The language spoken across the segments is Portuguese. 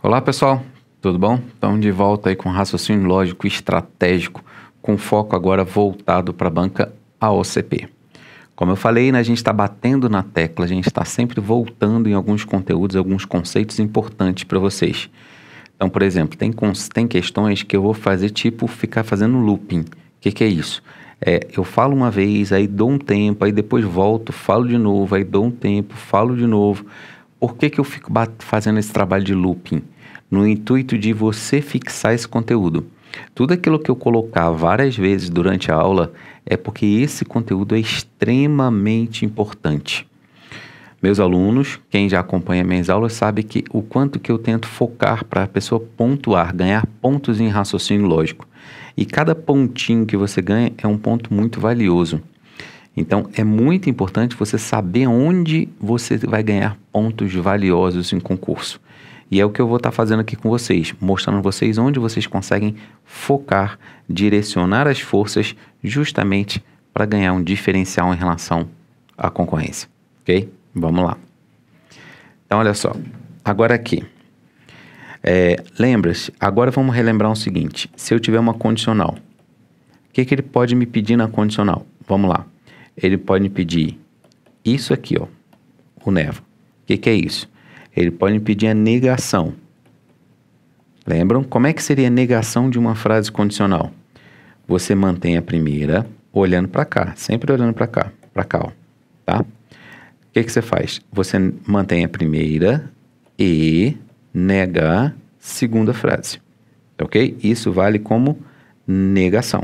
Olá pessoal, tudo bom? Estamos de volta aí com raciocínio lógico e estratégico, com foco agora voltado para a banca AOCP. Como eu falei, né, a gente está batendo na tecla, a gente está sempre voltando em alguns conteúdos, alguns conceitos importantes para vocês. Então, por exemplo, tem questões que eu vou fazer tipo ficar fazendo looping. O que é isso? Eu falo uma vez, aí dou um tempo, aí depois volto, falo de novo, aí dou um tempo, falo de novo. Por que eu fico fazendo esse trabalho de looping? No intuito de você fixar esse conteúdo. Tudo aquilo que eu colocar várias vezes durante a aula é porque esse conteúdo é extremamente importante. Meus alunos, quem já acompanha minhas aulas, sabe que o quanto que eu tento focar para a pessoa pontuar, ganhar pontos em raciocínio lógico. E cada pontinho que você ganha é um ponto muito valioso. Então, é muito importante você saber onde você vai ganhar pontos valiosos em concurso. E é o que eu vou estar fazendo aqui com vocês, mostrando vocês onde vocês conseguem focar, direcionar as forças justamente para ganhar um diferencial em relação à concorrência, ok? Vamos lá. Então, olha só, agora aqui, lembra-se, agora vamos relembrar o seguinte, se eu tiver uma condicional, o que ele pode me pedir na condicional? Vamos lá, ele pode me pedir isso aqui, ó, o nevo. O que é isso? Ele pode me pedir a negação. Lembram? Como é que seria a negação de uma frase condicional? Você mantém a primeira olhando para cá, sempre olhando para cá, ó, tá? O que você faz? Você mantém a primeira e nega a segunda frase, ok? Isso vale como negação.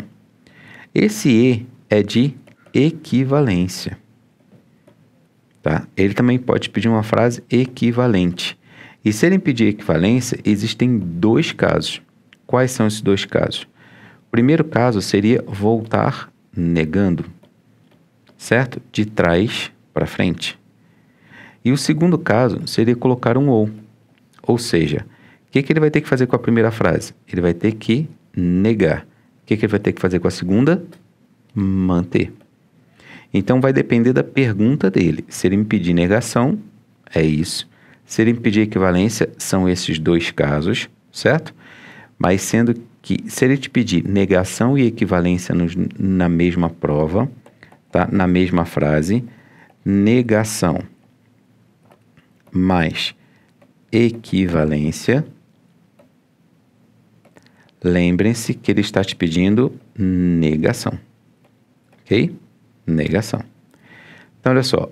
Esse e é de equivalência. Tá? Ele também pode pedir uma frase equivalente. E se ele pedir equivalência, existem dois casos. Quais são esses dois casos? O primeiro caso seria voltar negando, certo? De trás para frente. E o segundo caso seria colocar um ou. Ou seja, o que ele vai ter que fazer com a primeira frase? Ele vai ter que negar. O que ele vai ter que fazer com a segunda? Manter. Então, vai depender da pergunta dele. Se ele me pedir negação, é isso. Se ele me pedir equivalência, são esses dois casos, certo? Mas sendo que, se ele te pedir negação e equivalência na mesma prova, tá? Na mesma frase, negação mais equivalência, lembrem-se que ele está te pedindo negação, ok? Negação. Então, olha só,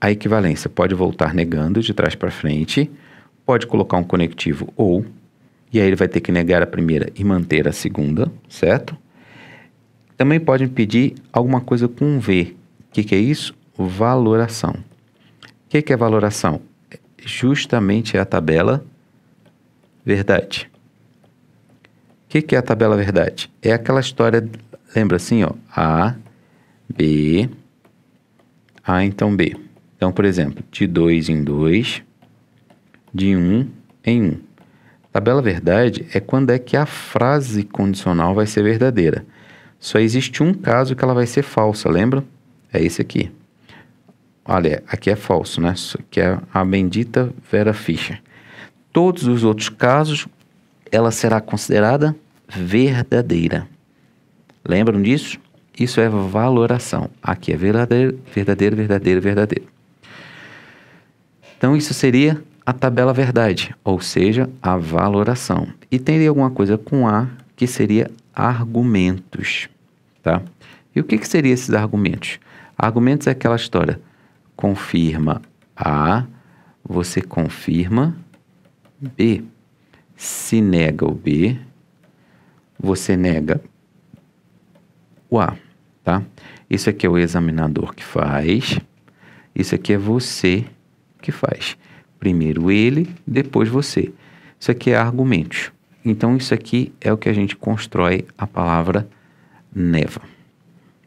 a equivalência pode voltar negando de trás para frente, pode colocar um conectivo ou, e aí ele vai ter que negar a primeira e manter a segunda, certo? Também pode pedir alguma coisa com V. O que é isso? Valoração. O que é valoração? Justamente é a tabela verdade. O que é a tabela verdade? É aquela história, lembra assim, ó, A, B, A, então B. Então, por exemplo, de 2 em 2, de 1 em 1. Tabela verdade é quando é que a frase condicional vai ser verdadeira. Só existe um caso que ela vai ser falsa, lembra? É esse aqui. Olha, aqui é falso, né? Isso aqui é a bendita Vera Fischer. Todos os outros casos, ela será considerada verdadeira. Lembram disso? Isso é valoração. Aqui é verdadeiro, verdadeiro, verdadeiro, verdadeiro. Então, isso seria a tabela verdade, ou seja, a valoração. E teria alguma coisa com A, que seria argumentos, tá? E o que seria esses argumentos? Argumentos é aquela história. Confirma A, você confirma B. Se nega o B, você nega o A, tá? Isso aqui é o examinador que faz, isso aqui é você que faz. Primeiro ele, depois você. Isso aqui é argumentos. Então, isso aqui é o que a gente constrói a palavra neva,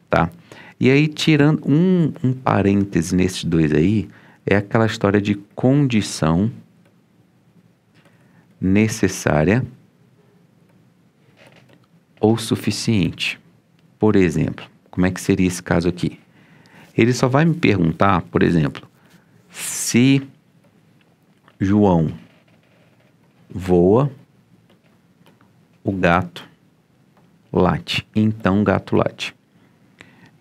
tá? E aí, tirando um parêntese nesses dois aí, é aquela história de condição necessária ou suficiente. Por exemplo, como é que seria esse caso aqui? Ele só vai me perguntar, por exemplo, se João voa, o gato late. Então, o gato late.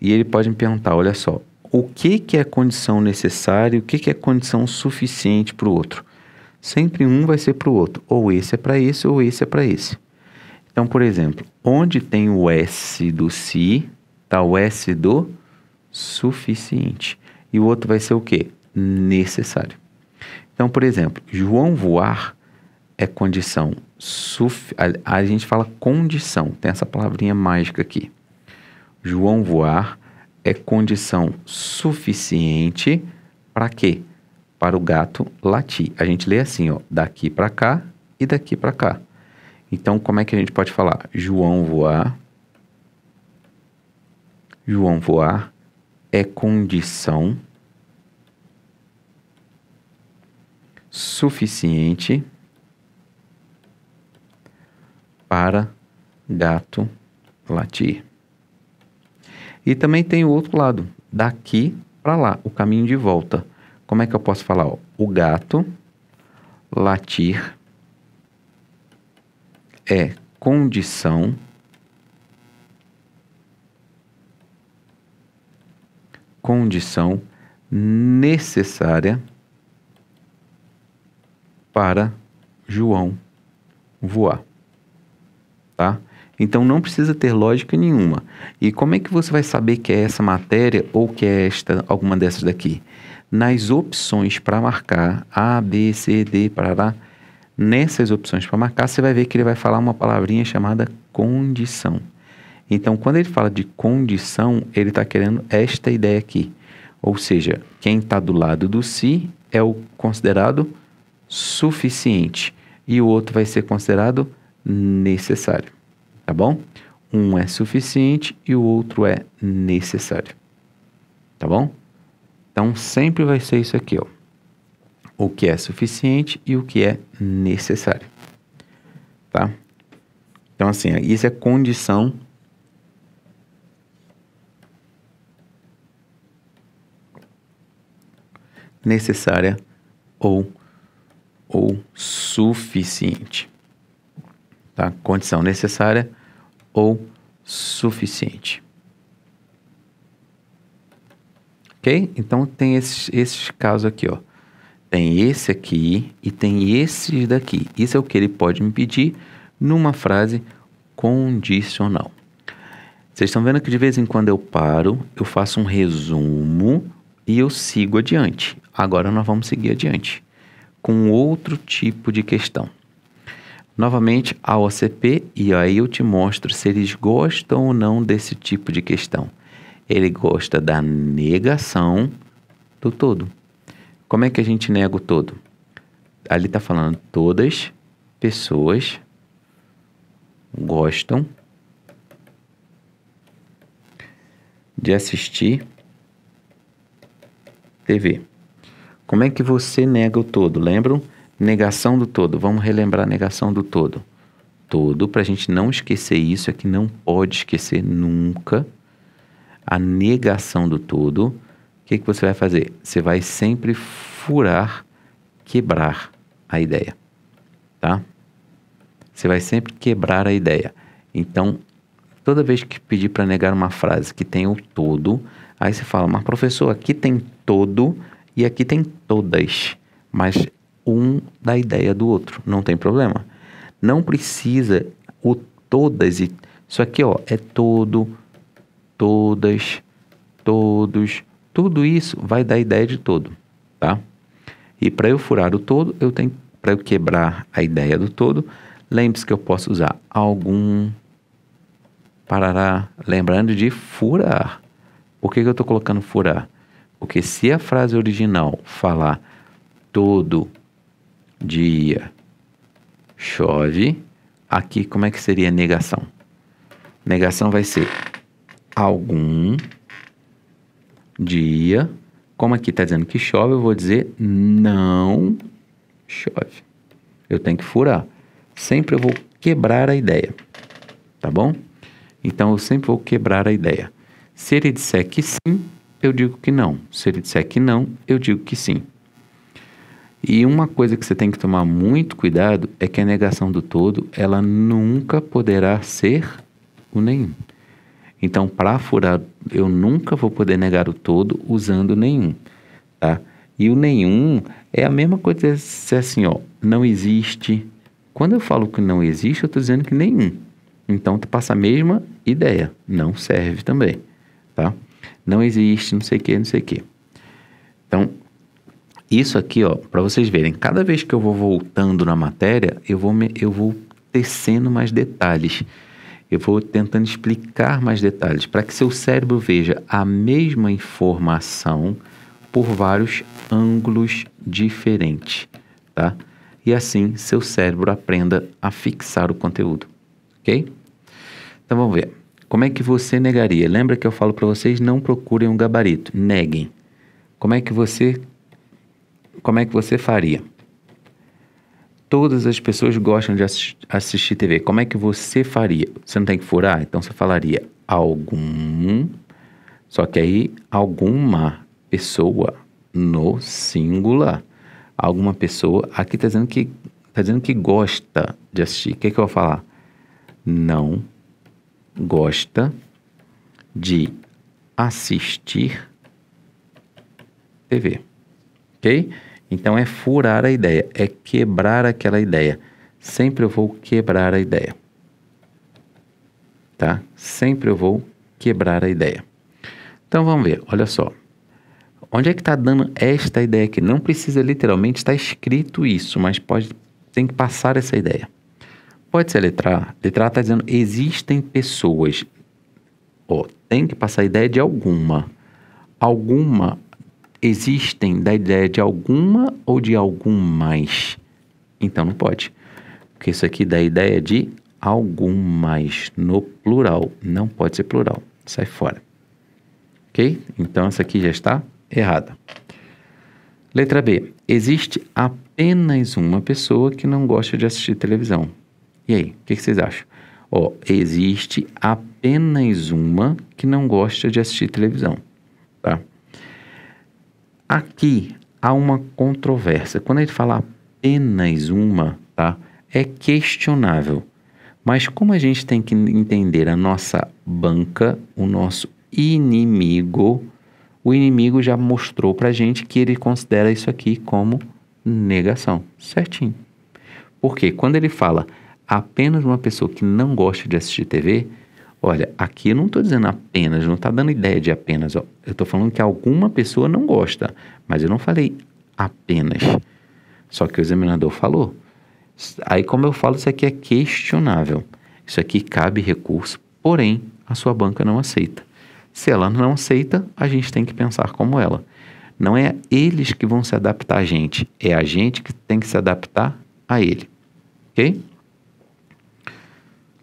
E ele pode me perguntar, olha só, o que é condição necessária e o que é condição suficiente para o outro? Sempre um vai ser para o outro. Ou esse é para esse, ou esse é para esse. Então, por exemplo, onde tem o S do se, está o S do suficiente. E o outro vai ser o quê? Necessário. Então, por exemplo, João voar é condição a gente fala condição, tem essa palavrinha mágica aqui. João voar é condição suficiente para quê? Para o gato latir. A gente lê assim, ó, daqui para cá e daqui para cá. Então, como é que a gente pode falar? João voar é condição suficiente para gato latir. E também tem o outro lado, daqui para lá, o caminho de volta. Como é que eu posso falar? Ó, o gato latir é condição necessária para João voar. Tá? Então não precisa ter lógica nenhuma. E como é que você vai saber que é essa matéria ou que é alguma dessas daqui? Nas opções para marcar A, B, C, D, parará, nessas opções para marcar, você vai ver que ele vai falar uma palavrinha chamada condição. Então, quando ele fala de condição, ele está querendo esta ideia aqui. Ou seja, quem está do lado do se é o considerado suficiente e o outro vai ser considerado necessário, tá bom? Um é suficiente e o outro é necessário, tá bom? Então, sempre vai ser isso aqui, ó. O que é suficiente e o que é necessário, tá? Então, assim, isso é condição necessária ou suficiente, tá? Condição necessária ou suficiente. Ok? Então, tem esses casos aqui, ó. Tem esse aqui e tem esses daqui. Isso é o que ele pode me pedir numa frase condicional. Vocês estão vendo que de vez em quando eu paro, eu faço um resumo e eu sigo adiante. Agora nós vamos seguir adiante com outro tipo de questão. Novamente, a OCP, e aí eu te mostro se eles gostam ou não desse tipo de questão. Ele gosta da negação do todo. Como é que a gente nega o todo? Ali está falando todas pessoas gostam de assistir TV. Como é que você nega o todo? Lembram? Negação do todo. Vamos relembrar a negação do todo. Todo, para a gente não esquecer isso, é que não pode esquecer nunca. A negação do todo. O que você vai fazer? Você vai sempre furar, quebrar a ideia. Tá? Você vai sempre quebrar a ideia. Então, toda vez que pedir para negar uma frase que tem o todo, aí você fala, mas professor, aqui tem todo e aqui tem todas, mas um dá ideia do outro, não tem problema. Não precisa o todas, isso aqui ó, é todo, todas, todos, tudo isso vai dar ideia de todo, tá? E para eu furar o todo, para eu quebrar a ideia do todo, lembre-se que eu posso usar algum, parará, lembrando de furar. Por que eu estou colocando furar? Porque se a frase original falar todo dia chove, aqui como é que seria a negação? Negação vai ser algum dia, como aqui está dizendo que chove, eu vou dizer não chove. Eu tenho que furar. Sempre eu vou quebrar a ideia, tá bom? Então eu sempre vou quebrar a ideia. Se ele disser que sim, eu digo que não. Se ele disser que não, eu digo que sim. E uma coisa que você tem que tomar muito cuidado é que a negação do todo, ela nunca poderá ser o nenhum. Então, para furar, eu nunca vou poder negar o todo usando o nenhum, tá? E o nenhum é a mesma coisa se assim, ó, não existe. Quando eu falo que não existe, eu estou dizendo que nenhum. Então, tu passa a mesma ideia, não serve também, tá? Não existe, não sei o que, não sei o que. Então, isso aqui, ó, para vocês verem, cada vez que eu vou voltando na matéria, eu vou tecendo mais detalhes. Eu vou tentando explicar mais detalhes para que seu cérebro veja a mesma informação por vários ângulos diferentes, tá? E assim seu cérebro aprenda a fixar o conteúdo, ok? Então vamos ver. Como é que você negaria? Lembra que eu falo para vocês, não procurem um gabarito, neguem. Como é que você faria? Todas as pessoas gostam de assistir TV. Como é que você faria? Você não tem que furar? Então você falaria algum, só que aí alguma pessoa no singular. Alguma pessoa, aqui está dizendo que gosta de assistir. O que é que eu vou falar? Não gosta de assistir TV. Ok? Então é furar a ideia, é quebrar aquela ideia. Sempre eu vou quebrar a ideia. Tá? Sempre eu vou quebrar a ideia. Então vamos ver, olha só. Onde é que está dando esta ideia aqui? Não precisa literalmente estar escrito isso, mas tem que passar essa ideia. Pode ser a letra A. Letra A está dizendo existem pessoas. Ó, tem que passar a ideia de alguma. Alguma. Existem da ideia de alguma ou de algum mais? Então não pode. Porque isso aqui dá a ideia de algum mais no plural. Não pode ser plural. Sai fora. Ok? Então essa aqui já está errada. Letra B. Existe apenas uma pessoa que não gosta de assistir televisão. E aí? O que vocês acham? Ó, existe apenas uma que não gosta de assistir televisão. Tá? Aqui há uma controvérsia. Quando a gente fala apenas uma, tá? É questionável. Mas como a gente tem que entender a nossa banca, o nosso inimigo, o inimigo já mostrou pra gente que ele considera isso aqui como negação. Certinho. Porque quando ele fala apenas uma pessoa que não gosta de assistir TV, olha, aqui eu não estou dizendo apenas, não está dando ideia de apenas. Ó. Eu estou falando que alguma pessoa não gosta, mas eu não falei apenas. Só que o examinador falou. Aí, como eu falo, isso aqui é questionável. Isso aqui cabe recurso, porém, a sua banca não aceita. Se ela não aceita, a gente tem que pensar como ela. Não é eles que vão se adaptar a gente, é a gente que tem que se adaptar a ele. Ok?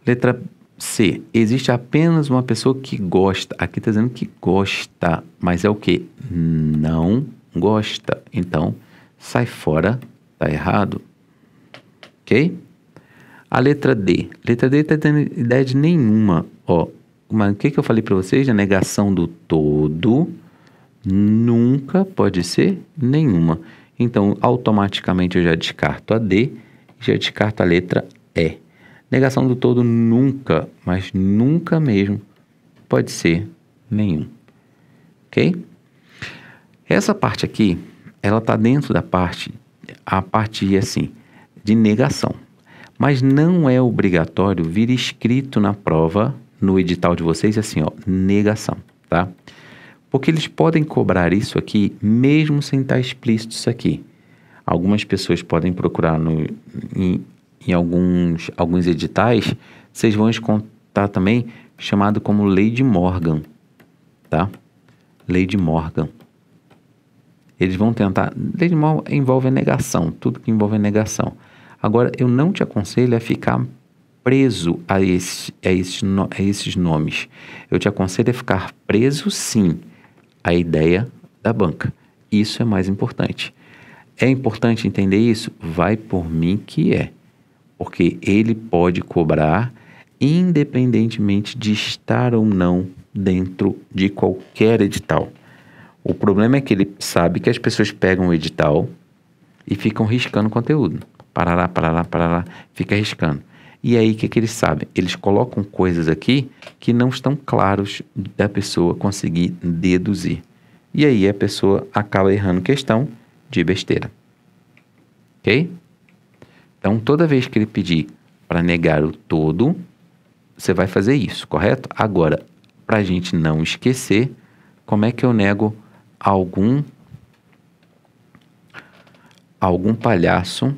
Letra C. Existe apenas uma pessoa que gosta. Aqui está dizendo que gosta, mas é o quê? Não gosta. Então, sai fora, está errado. Ok? A letra D. Letra D está dando ideia de nenhuma. Ó, mas o que eu falei para vocês? A negação do todo nunca pode ser nenhuma. Então, automaticamente eu já descarto a D e já descarto a letra E. Negação do todo nunca, mas nunca mesmo, pode ser nenhum. Ok? Essa parte aqui, ela está dentro da parte, a parte assim, de negação. Mas não é obrigatório vir escrito na prova, no edital de vocês, assim, ó, negação, tá? Porque eles podem cobrar isso aqui, mesmo sem estar explícito isso aqui. Algumas pessoas podem procurar em alguns editais, vocês vão encontrar também chamado como Lei de Morgan, tá? Lei de Morgan. Eles vão tentar... Lei de Morgan envolve a negação, tudo que envolve a negação. Agora, eu não te aconselho a ficar preso a esses nomes. Eu te aconselho a ficar preso, sim, à ideia da banca. Isso é mais importante. É importante entender isso? Vai por mim que é. Porque ele pode cobrar independentemente de estar ou não dentro de qualquer edital. O problema é que ele sabe que as pessoas pegam o edital, e ficam riscando conteúdo. Parará, parará, parará, fica riscando. E aí, o que eles sabem? Eles colocam coisas aqui que não estão claros da pessoa conseguir deduzir. E aí a pessoa acaba errando questão de besteira. Ok? Então, toda vez que ele pedir para negar o todo, você vai fazer isso, correto? Agora, para a gente não esquecer, como é que eu nego algum palhaço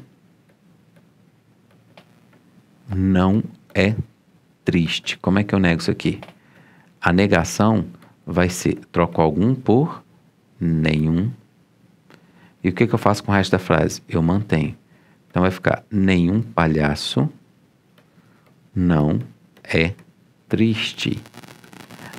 não é triste? Como é que eu nego isso aqui? A negação vai ser troco algum por nenhum. E o que eu faço com o resto da frase? Eu mantenho. Então vai ficar nenhum palhaço não é triste.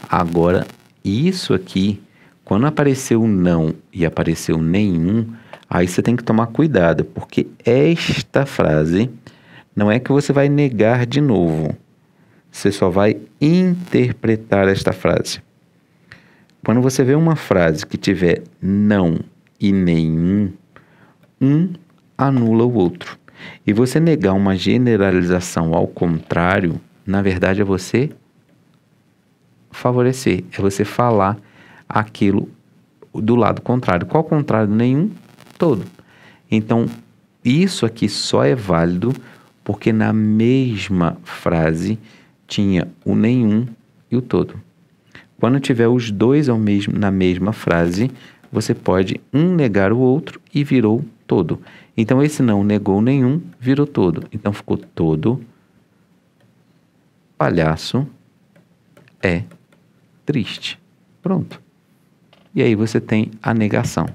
Agora, isso aqui, quando apareceu o não e apareceu nenhum, aí você tem que tomar cuidado, porque esta frase não é que você vai negar de novo. Você só vai interpretar esta frase. Quando você vê uma frase que tiver não e nenhum, um anula o outro. E você negar uma generalização ao contrário, na verdade é você favorecer, é você falar aquilo do lado contrário. Qual contrário? Nenhum, todo. Então, isso aqui só é válido porque na mesma frase tinha o nenhum e o todo. Quando tiver os dois na mesma frase, você pode um negar o outro e virou todo. Então, esse não negou nenhum, virou todo. Então, ficou todo palhaço é triste. Pronto. E aí você tem a negação.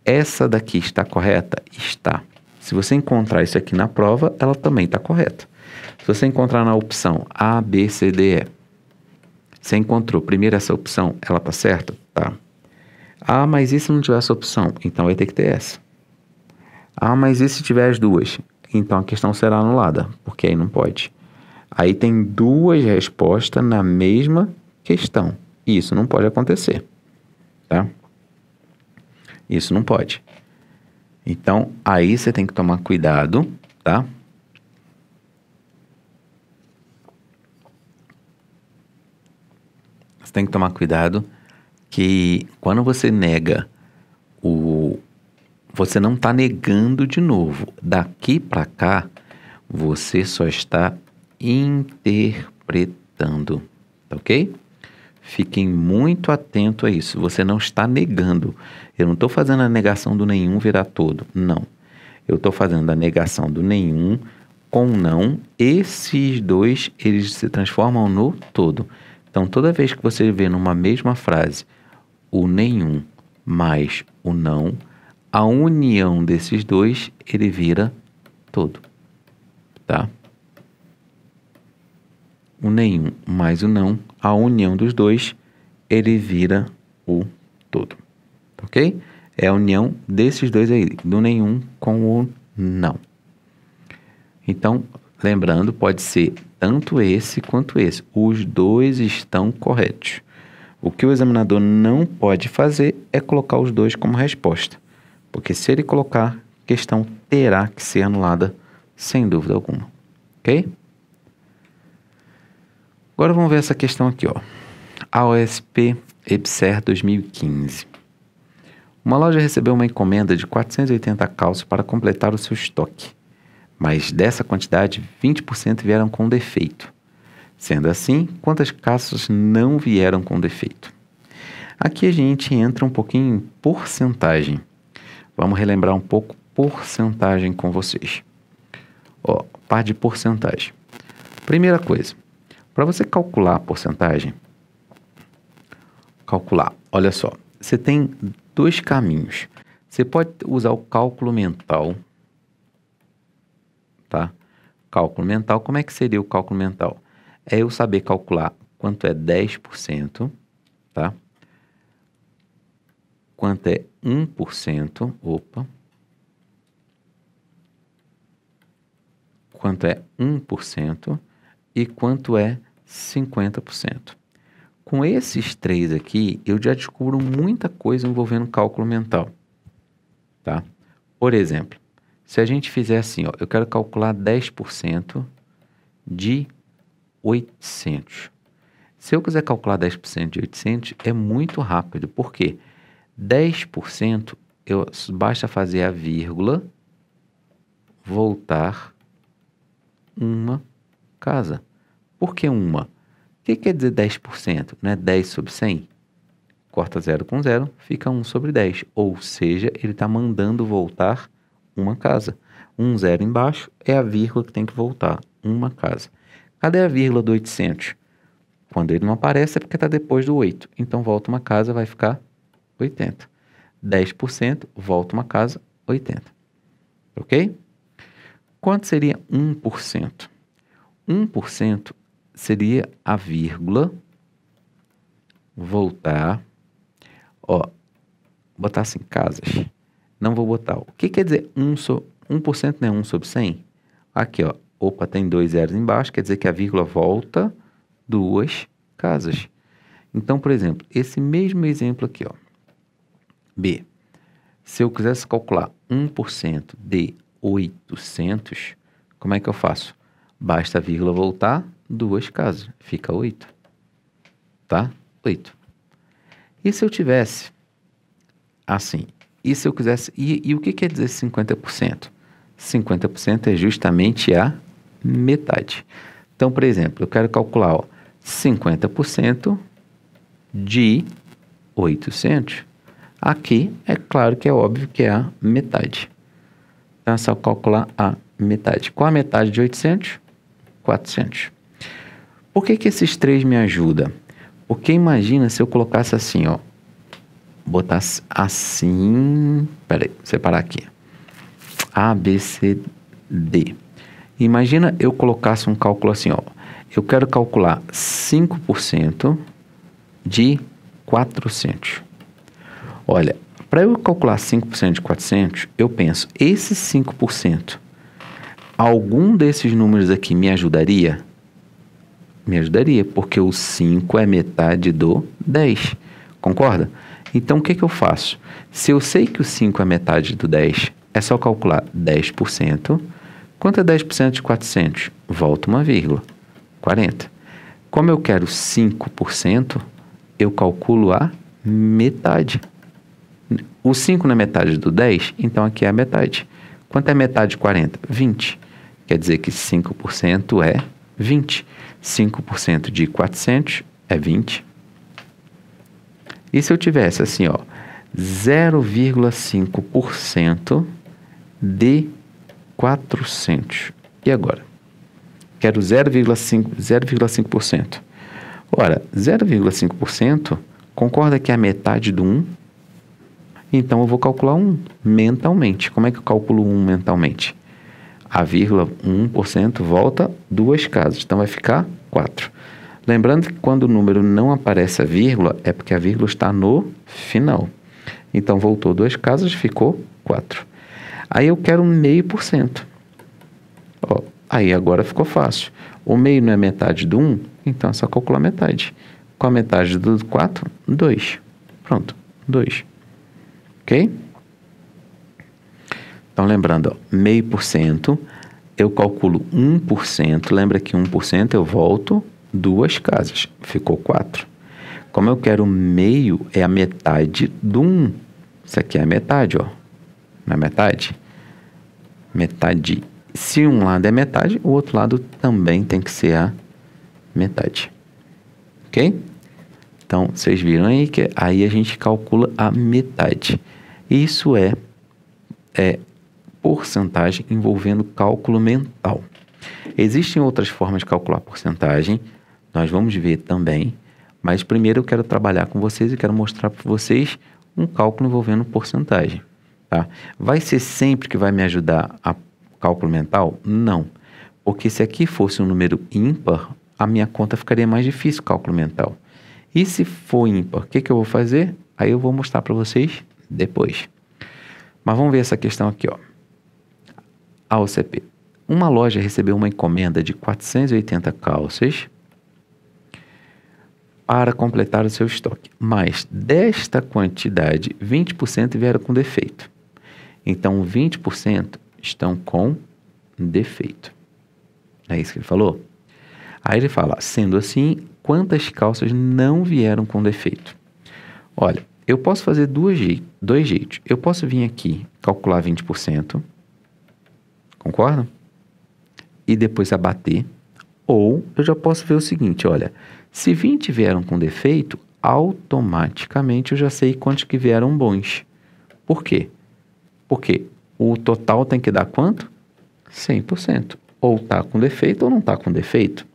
Essa daqui está correta? Está. Se você encontrar isso aqui na prova, ela também está correta. Se você encontrar na opção A, B, C, D, E, você encontrou primeiro essa opção, ela está certa? Tá. Ah, mas e se não tiver essa opção? Então vai ter que ter essa. Ah, mas e se tiver as duas? Então a questão será anulada, porque aí não pode. Aí tem duas respostas na mesma questão. Isso não pode acontecer, tá? Isso não pode. Então, aí você tem que tomar cuidado, tá? Você tem que tomar cuidado que quando você nega você não está negando de novo. Daqui para cá, você só está interpretando, tá ok? Fiquem muito atentos a isso. Você não está negando. Eu não estou fazendo a negação do nenhum virar todo. Não. Eu estou fazendo a negação do nenhum com não. Esses dois, eles se transformam no todo. Então, toda vez que você vê numa mesma frase o nenhum mais o não, a união desses dois, ele vira todo. Tá? O nenhum mais o não, a união dos dois, ele vira o todo. Ok? É a união desses dois aí, do nenhum com o não. Então, lembrando, pode ser tanto esse quanto esse. Os dois estão corretos. O que o examinador não pode fazer é colocar os dois como resposta. Porque se ele colocar, a questão terá que ser anulada, sem dúvida alguma. Ok? Agora vamos ver essa questão aqui, ó. AOSP EBSER 2015. Uma loja recebeu uma encomenda de 480 calços para completar o seu estoque, mas dessa quantidade, 20% vieram com defeito. Sendo assim, quantas calças não vieram com defeito? Aqui a gente entra um pouquinho em porcentagem. Vamos relembrar um pouco porcentagem com vocês. Ó, parte de porcentagem. Primeira coisa, para você calcular a porcentagem, olha só, você tem dois caminhos. Você pode usar o cálculo mental, tá? Cálculo mental, como é que seria o cálculo mental? É eu saber calcular quanto é 10%, tá? Quanto é 1%, quanto é 1% e quanto é 50%. Com esses três aqui, eu já descubro muita coisa envolvendo cálculo mental, tá? Por exemplo, se a gente fizer assim, ó, eu quero calcular 10% de 800. Se eu quiser calcular 10% de 800, é muito rápido. Por quê? 10%, basta fazer a vírgula, voltar uma casa. Por que uma? O que quer dizer 10%? Não é 10 sobre 100? Corta 0 com 0, fica 1 sobre 10. Ou seja, ele está mandando voltar uma casa. Um 0 embaixo é a vírgula que tem que voltar, uma casa. Cadê a vírgula do 800? Quando ele não aparece é porque está depois do 8. Então volta uma casa, vai ficar 80. 10%, volta uma casa, 80. Ok? Quanto seria 1%? 1% seria a vírgula, voltar, ó, botar assim, casas. Não vou botar. O que quer dizer 1% não é 1 sobre 100? Aqui, ó. Opa, tem 2 zeros embaixo, quer dizer que a vírgula volta 2 casas. Então, por exemplo, esse mesmo exemplo aqui, ó. B. Se eu quisesse calcular 1% de 800, como é que eu faço? Basta a vírgula voltar 2 casas. Fica 8. Tá? 8. E se eu tivesse assim? E se eu quisesse... E o que quer dizer 50%? 50% é justamente a metade. Então, por exemplo, eu quero calcular, ó, 50% de 800. Aqui, é claro que é óbvio que é a metade. Então, é só calcular a metade. Qual a metade de 800? 400. Por que esses 3 me ajudam? Porque imagina se eu colocasse assim, ó. Botasse assim... Peraí, separar aqui. A, B, C, D. Imagina eu colocasse um cálculo assim, ó. Eu quero calcular 5% de 400. Olha, para eu calcular 5% de 400, eu penso, esse 5%, algum desses números aqui me ajudaria? Me ajudaria, porque o 5 é metade do 10. Concorda? Então, o que eu faço? Se eu sei que o 5 é metade do 10, é só calcular 10%. Quanto é 10% de 400? Volta uma vírgula. 40. Como eu quero 5%, eu calculo a metade. O 5 não é metade do 10, então aqui é a metade. Quanto é metade de 40? 20. Quer dizer que 5% é 20. 5% de 400 é 20. E se eu tivesse assim, ó, 0,5% de 400. E agora? Quero 0,5%. Ora, 0,5% concorda que é a metade do 1? Então, eu vou calcular 1 mentalmente. Como é que eu calculo 1 mentalmente? A vírgula 1% volta 2 casas. Então, vai ficar 4. Lembrando que quando o número não aparece a vírgula, é porque a vírgula está no final. Então, voltou 2 casas, ficou 4. Aí, eu quero 0,5%. Ó, aí, agora ficou fácil. O meio não é metade do 1? Então, é só calcular metade. Qual a metade do 4? 2. Pronto, 2. Ok? Então, lembrando, ó, 0,5%, eu calculo 1%. Lembra que 1% eu volto 2 casas. Ficou 4. Como eu quero meio, é a metade do 1. Isso aqui é a metade, ó. Não é metade? Metade. Se um lado é metade, o outro lado também tem que ser a metade. Ok? Então, vocês viram aí que aí a gente calcula a metade. Isso é porcentagem envolvendo cálculo mental. Existem outras formas de calcular porcentagem, nós vamos ver também, mas primeiro eu quero trabalhar com vocês e quero mostrar para vocês um cálculo envolvendo porcentagem. Tá? Vai ser sempre que vai me ajudar a cálculo mental? Não, porque se aqui fosse um número ímpar, a minha conta ficaria mais difícil, cálculo mental. E se for ímpar, o que eu vou fazer? Aí eu vou mostrar para vocês depois. Mas vamos ver essa questão aqui, ó. A OCP. Uma loja recebeu uma encomenda de 480 calças para completar o seu estoque, mas desta quantidade, 20% vieram com defeito. Então, 20% estão com defeito. É isso que ele falou? Aí ele fala, sendo assim, quantas calças não vieram com defeito? Olha, eu posso fazer dois jeitos. Eu posso vir aqui, calcular 20%, concorda? E depois abater. Ou eu já posso ver o seguinte, olha, se 20 vieram com defeito, automaticamente eu já sei quantos que vieram bons. Por quê? Porque o total tem que dar quanto? 100%. Ou está com defeito ou não está com defeito.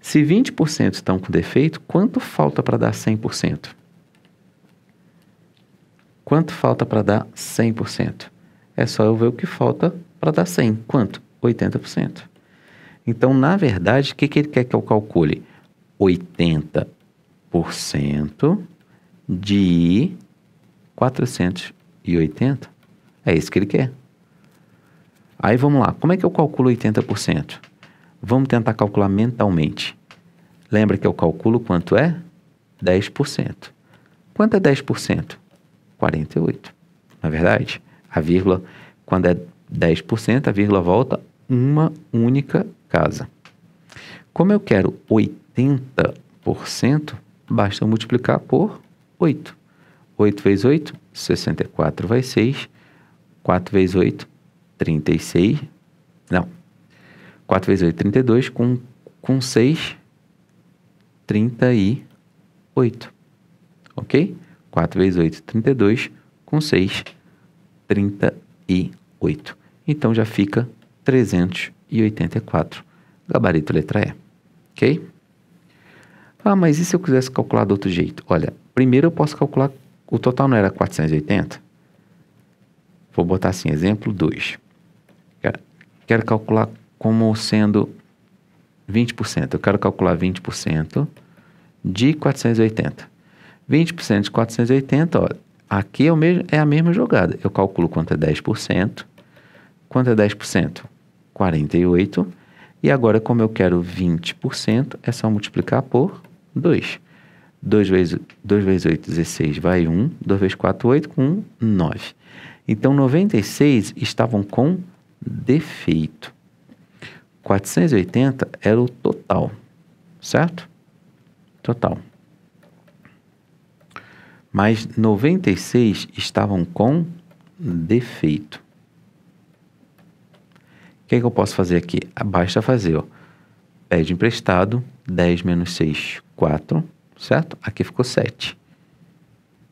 Se 20% estão com defeito, quanto falta para dar 100%? Quanto falta para dar 100%? É só eu ver o que falta para dar 100. Quanto? 80%. Então, na verdade, o que ele quer que eu calcule? 80% de 480. É isso que ele quer. Aí vamos lá. Como é que eu calculo 80%? Vamos tentar calcular mentalmente. Lembra que eu calculo quanto é? 10%. Quanto é 10%? 48. Não é verdade? A vírgula, quando é 10%, a vírgula volta uma única casa. Como eu quero 80%, basta eu multiplicar por 8. 8 vezes 8, 64 vai 6. 4 vezes 8, 36. Não. 4 vezes 8, 32. Com 6, 38. Ok? 4 vezes 8, 32. Com 6, 38. Então já fica 384. Gabarito letra E. Ok? Ah, mas e se eu quisesse calcular de outro jeito? Olha, primeiro eu posso calcular, o total não era 480? Vou botar assim, exemplo 2. Quero calcular como sendo 20%. Eu quero calcular 20% de 480. 20% de 480, olha, aqui é a mesma jogada. Eu calculo quanto é 10%. Quanto é 10%? 48. E agora, como eu quero 20%, é só multiplicar por 2. 2 vezes 8, 16, vai 1. 2 vezes 4, 8, com 1, 9. Então, 96 estavam com defeito. 480 era o total, certo? Total. Mas 96 estavam com defeito. O que eu posso fazer aqui? Basta fazer, ó. Pede emprestado, 10 menos 6, 4, certo? Aqui ficou 7.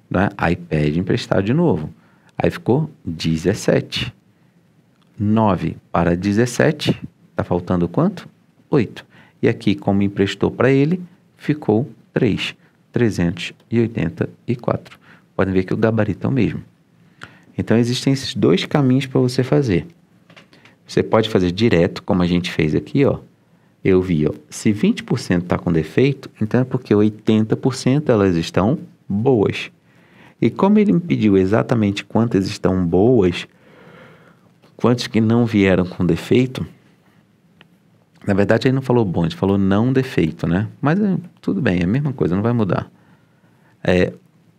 Né? Aí pede emprestado de novo. Aí ficou 17. 9 para 17, está faltando quanto? 8. E aqui, como emprestou para ele, ficou 3. 384. Podem ver que o gabarito é o mesmo. Então, existem esses dois caminhos para você fazer. Você pode fazer direto, como a gente fez aqui, ó. Eu vi, ó, se 20% está com defeito, então é porque 80% elas estão boas. E como ele me pediu exatamente quantas estão boas, quantos que não vieram com defeito, na verdade ele não falou bom, ele falou não defeito, né? Mas tudo bem, é a mesma coisa, não vai mudar.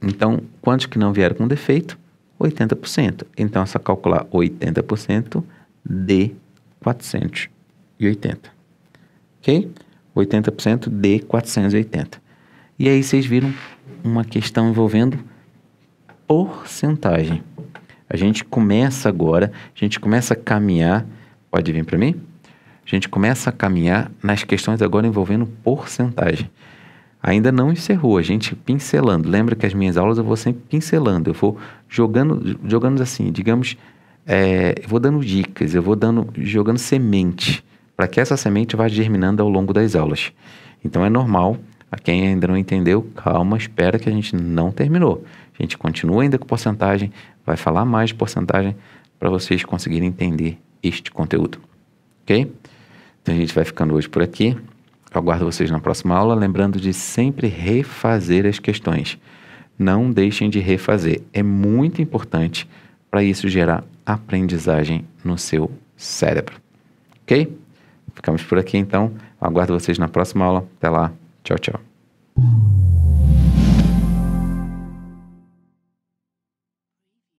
Então, quantos que não vieram com defeito? 80%. Então, é só calcular 80% de 480. Ok? 80% de 480. E aí vocês viram uma questão envolvendo porcentagem. A gente começa agora, a gente começa a caminhar, pode vir para mim? A gente começa a caminhar nas questões agora envolvendo porcentagem. Ainda não encerrou, a gente pincelando. Lembra que as minhas aulas eu vou sempre pincelando, eu vou jogando assim, digamos, eu vou dando dicas, eu vou jogando semente, para que essa semente vá germinando ao longo das aulas. Então é normal, a quem ainda não entendeu, calma, espera que a gente não terminou. A gente continua ainda com porcentagem, vai falar mais de porcentagem para vocês conseguirem entender este conteúdo. Ok? Então a gente vai ficando hoje por aqui. Eu aguardo vocês na próxima aula, lembrando de sempre refazer as questões. Não deixem de refazer. É muito importante para isso gerar aprendizagem no seu cérebro. Ok? Ficamos por aqui então. Eu aguardo vocês na próxima aula. Até lá. Tchau, tchau.